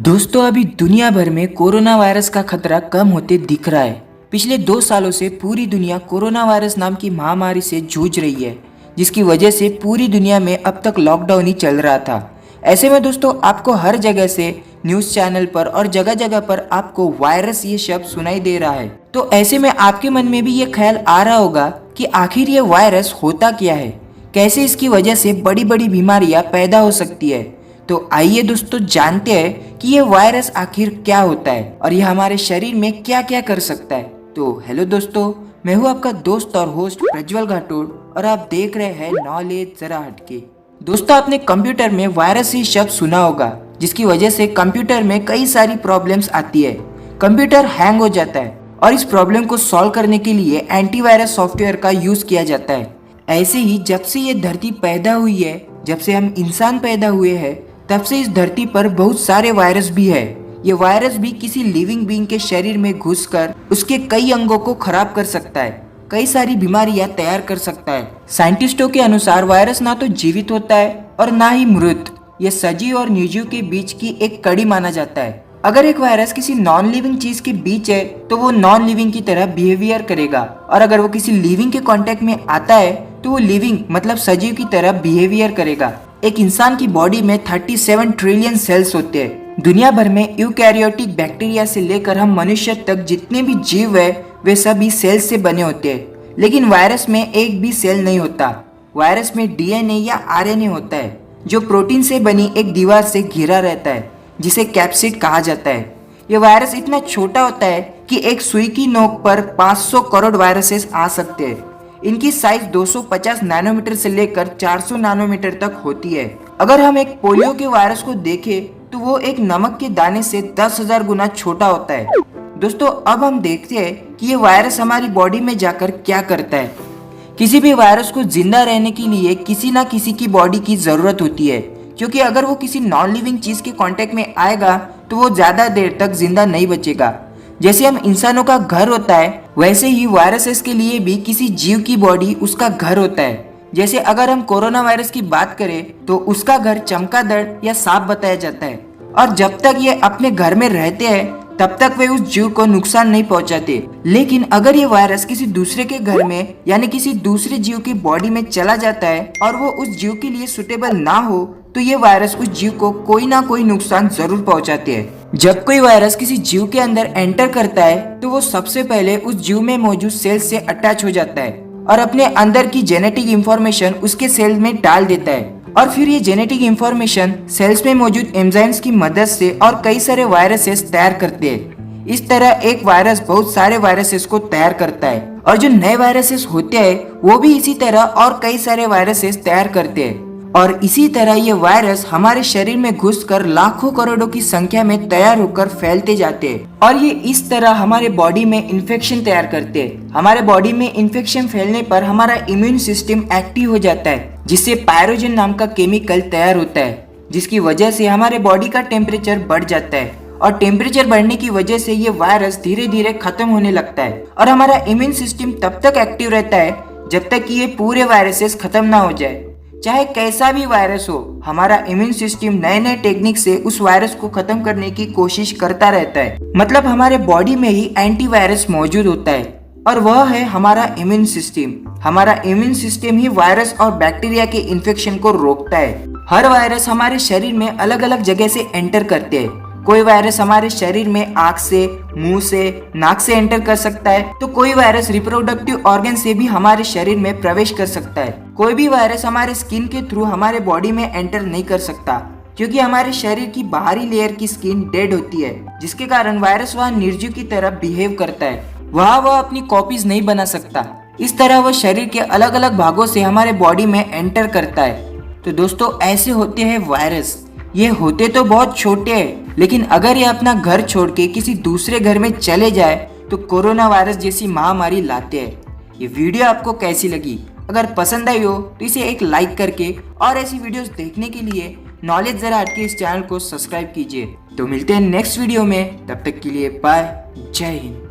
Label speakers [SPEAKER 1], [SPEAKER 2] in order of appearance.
[SPEAKER 1] दोस्तों अभी दुनिया भर में कोरोना वायरस का खतरा कम होते दिख रहा है। पिछले 2 सालों से पूरी दुनिया कोरोना वायरस नाम की महामारी से जूझ रही है, जिसकी वजह से पूरी दुनिया में अब तक लॉकडाउन ही चल रहा था। ऐसे में दोस्तों आपको हर जगह से न्यूज़ चैनल पर और जगह जगह पर आपको वायरस ये शब्द सुनाई दे रहा है। तो ऐसे में आपके मन में भी ये ख्याल आ रहा होगा कि आखिर ये वायरस होता क्या है, कैसे इसकी वजह से बड़ी बड़ी बीमारियां पैदा हो सकती है। तो आइए दोस्तों जानते हैं कि ये वायरस आखिर क्या होता है और ये हमारे शरीर में क्या क्या कर सकता है। तो हेलो दोस्तों, मैं हूँ आपका दोस्त और होस्ट प्रज्वल घाटोड़ और आप देख रहे हैं नॉलेज जरा हटके। दोस्तों आपने कंप्यूटर में वायरस ही शब्द सुना होगा, जिसकी वजह से कंप्यूटर में कई सारी प्रॉब्लम्स आती है। कंप्यूटर हैंग हो जाता है और इस प्रॉब्लम को सॉल्व करने के लिए एंटीवायरस सॉफ्टवेयर का यूज किया जाता है। ऐसे ही जब से ये धरती पैदा हुई है, जब से हम इंसान पैदा हुए हैं, तब से इस धरती पर बहुत सारे वायरस भी है। ये वायरस भी किसी लिविंग बीइंग के शरीर में घुसकर उसके कई अंगों को खराब कर सकता है, कई सारी बीमारियां तैयार कर सकता है। साइंटिस्टों के अनुसार वायरस ना तो जीवित होता है और ना ही मृत, ये सजीव और निर्जीव के बीच की एक कड़ी माना जाता है। अगर एक वायरस किसी नॉन लिविंग चीज के बीच है तो वो नॉन लिविंग की तरह बिहेवियर करेगा, और अगर वो किसी लिविंग के कांटेक्ट में आता है तो वो लिविंग मतलब सजीव की तरह बिहेवियर करेगा। एक इंसान की बॉडी में 37 ट्रिलियन सेल्स होते हैं। दुनिया भर में यूकैरियोटिक बैक्टीरिया से लेकर हम मनुष्य तक जितने भी जीव है वे सभी सेल्स से बने होते हैं, लेकिन वायरस में एक भी सेल नहीं होता। वायरस में डीएनए या आरएनए होता है, जो प्रोटीन से बनी एक दीवार से घिरा रहता है, जिसे कैप्सिड कहा जाता है। ये वायरस इतना छोटा होता है कि एक सुई की नोक पर 500 करोड़ वायरसेस आ सकते हैं। इनकी साइज 250 नैनोमीटर से लेकर 400 नैनोमीटर तक होती है। अगर हम एक पोलियो के वायरस को देखें तो वो एक नमक के दाने से 10,000 गुना छोटा होता है। दोस्तों अब हम देखते हैं कि ये वायरस हमारी बॉडी में जाकर क्या करता है। किसी भी वायरस को जिंदा रहने के लिए किसी ना किसी की बॉडी की जरूरत होती है, क्योंकि अगर वो किसी नॉन लिविंग चीज के कांटेक्ट में आएगा तो वो ज्यादा देर तक जिंदा नहीं बचेगा। जैसे हम इंसानों का घर होता है, वैसे ही वायरसेस के लिए भी किसी जीव की बॉडी उसका घर होता है। जैसे अगर हम कोरोना वायरस की बात करें तो उसका घर चमगादड़ या सांप बताया जाता है, और जब तक ये अपने घर में रहते हैं तब तक वे उस जीव को नुकसान नहीं पहुंचाते। लेकिन अगर ये वायरस किसी दूसरे के घर में यानी किसी दूसरे जीव की बॉडी में चला जाता है और वो उस जीव के लिए सुटेबल ना हो तो ये वायरस उस जीव को कोई ना कोई नुकसान जरूर पहुंचाते हैं। जब कोई वायरस किसी जीव के अंदर एंटर करता है तो वो सबसे पहले उस जीव में मौजूद सेल से अटैच हो जाता है और अपने अंदर की जेनेटिक इंफॉर्मेशन उसके सेल में डाल देता है, और फिर ये जेनेटिक इंफॉर्मेशन सेल्स में मौजूद एंजाइम्स की मदद से और कई सारे वायरसेस तैयार करते हैं। इस तरह एक वायरस बहुत सारे वायरसेस को तैयार करता है, और जो नए वायरसेस होते हैं वो भी इसी तरह और कई सारे वायरसेस तैयार करते हैं। और इसी तरह ये वायरस हमारे शरीर में घुसकर लाखों करोड़ों की संख्या में तैयार होकर फैलते जाते हैं, और ये इस तरह हमारे बॉडी में इन्फेक्शन तैयार करते हैं। हमारे बॉडी में इन्फेक्शन फैलने पर हमारा इम्यून सिस्टम एक्टिव हो जाता है, जिससे पायरोजन नाम का केमिकल तैयार होता है, जिसकी वजह से हमारे बॉडी का टेम्परेचर बढ़ जाता है, और टेम्परेचर बढ़ने की वजह से ये वायरस धीरे धीरे खत्म होने लगता है। और हमारा इम्यून सिस्टम तब तक एक्टिव रहता है जब तक कि ये पूरे वायरसेस खत्म ना हो जाए। चाहे कैसा भी वायरस हो, हमारा इम्यून सिस्टम नए नए टेक्निक से उस वायरस को खत्म करने की कोशिश करता रहता है। मतलब हमारे बॉडी में ही एंटीवायरस मौजूद होता है, और वह है हमारा इम्यून सिस्टम। हमारा इम्यून सिस्टम ही वायरस और बैक्टीरिया के इन्फेक्शन को रोकता है। हर वायरस हमारे शरीर में अलग अलग जगह से एंटर करते हैं। कोई वायरस हमारे शरीर में आँख से, मुंह से, नाक से एंटर कर सकता है, तो कोई वायरस रिप्रोडक्टिव ऑर्गन से भी हमारे शरीर में प्रवेश कर सकता है। कोई भी वायरस हमारे स्किन के थ्रू हमारे बॉडी में एंटर नहीं कर सकता, क्योंकि हमारे शरीर की बाहरी लेयर की स्किन डेड होती है, जिसके कारण वायरस वह निर्जीव की तरह बिहेव करता है। वह अपनी कॉपीज नहीं बना सकता। इस तरह वह शरीर के अलग अलग भागों से हमारे बॉडी में एंटर करता है। तो दोस्तों ऐसे होते हैं वायरस। ये होते तो बहुत छोटे हैं, लेकिन अगर ये अपना घर छोड़ के किसी दूसरे घर में चले जाए तो कोरोना वायरस जैसी महामारी लाते हैं। ये वीडियो आपको कैसी लगी? अगर पसंद आई हो तो इसे एक लाइक करके और ऐसी वीडियोस देखने के लिए नॉलेज जरा हटके इस चैनल को सब्सक्राइब कीजिए। तो मिलते हैं नेक्स्ट वीडियो में, तब तक के लिए बाय, जय हिंद।